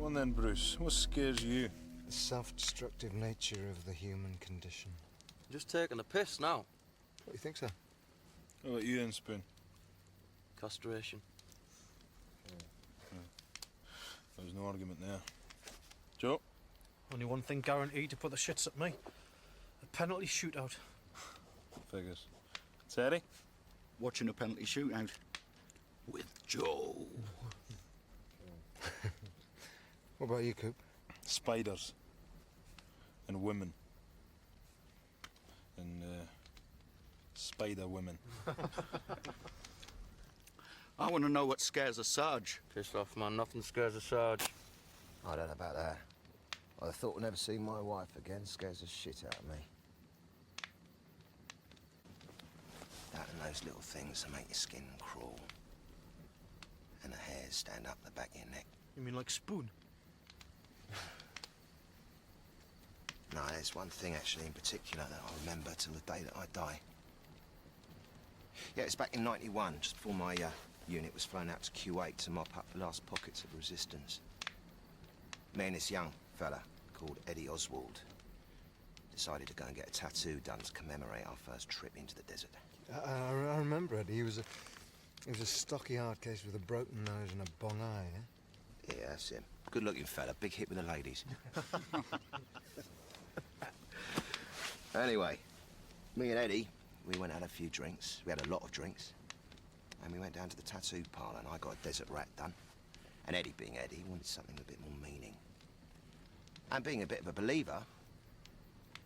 on then, Bruce. What scares you? The self-destructive nature of the human condition. Just taking a piss now. What do you think, sir? How about you then, Spoon? Castration. There's no argument there. Joe? Only one thing guaranteed to put the shits at me. A penalty shootout. Figures. Teddy? Watching a penalty shootout. With Joe. What about you, Coop? Spiders. And women. And, spider women. I want to know what scares a Sarge. Piss off, man. Nothing scares a Sarge. I don't know about that. The thought of never seeing my wife again scares the shit out of me. That and those little things that make your skin crawl. And the hairs stand up the back of your neck. You mean like Spoon? No, there's one thing actually in particular that I remember till the day that I die. Yeah, it's back in '91, just before my unit was flown out to Kuwait to mop up the last pockets of resistance. Me and this young fella called Eddie Oswald decided to go and get a tattoo done to commemorate our first trip into the desert. I remember Eddie. He was a stocky hard case with a broken nose and a bong eye, eh? Yeah, that's him. Good-looking fella, big hit with the ladies. Anyway, me and Eddie, we went and had a few drinks. We had a lot of drinks. And we went down to the tattoo parlour and I got a desert rat done. And Eddie, being Eddie, wanted something with a bit more meaning. And being a bit of a believer,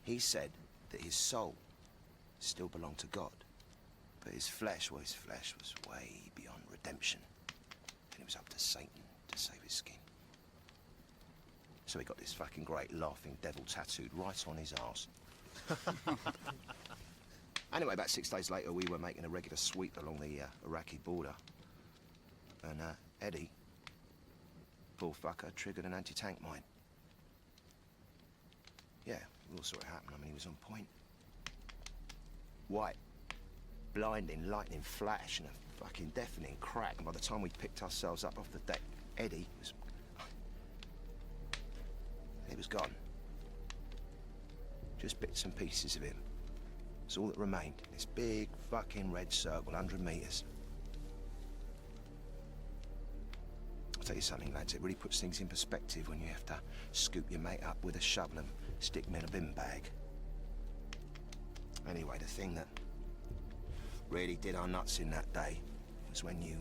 he said that his soul still belonged to God. But his flesh was way beyond redemption. And it was up to Satan to save his skin. So he got this fucking great laughing devil tattooed right on his arse. Anyway, about 6 days later, we were making a regular sweep along the Iraqi border. And Eddie, poor fucker, triggered an anti-tank mine. Yeah, we all saw it happen. I mean, he was on point. White, blinding, lightning flash and a fucking deafening crack. And by the time we picked ourselves up off the deck, Eddie was... he was gone. Just bits and pieces of him. It's all that remained. This big fucking red circle, 100 metres. I'll tell you something, lads, it really puts things in perspective when you have to scoop your mate up with a shovel and stick him in a bin bag. Anyway, the thing that really did our nuts in that day was when you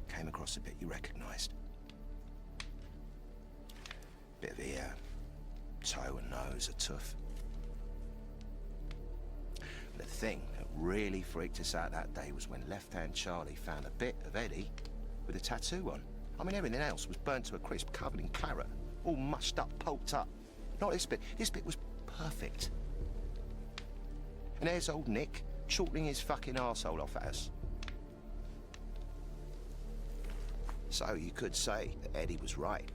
came across a bit you recognised. Bit of ear, toe and nose, a tooth. The thing that really freaked us out that day was when Left-Hand Charlie found a bit of Eddie with a tattoo on. I mean, everything else was burnt to a crisp, covered in claret, all mushed up, pulped up. Not this bit. This bit was perfect. And there's old Nick chortling his fucking arsehole off at us. So you could say that Eddie was right.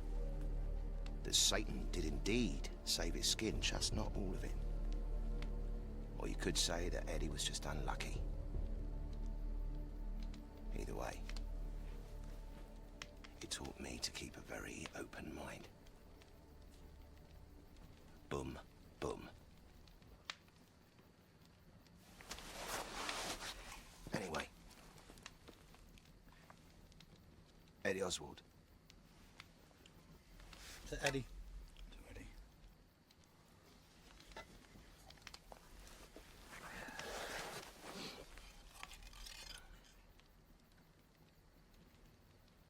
That Satan did indeed save his skin, just not all of it. Or you could say that Eddie was just unlucky. Either way, it taught me to keep a very open mind. Boom, boom. Anyway, Eddie Oswald. To Eddie.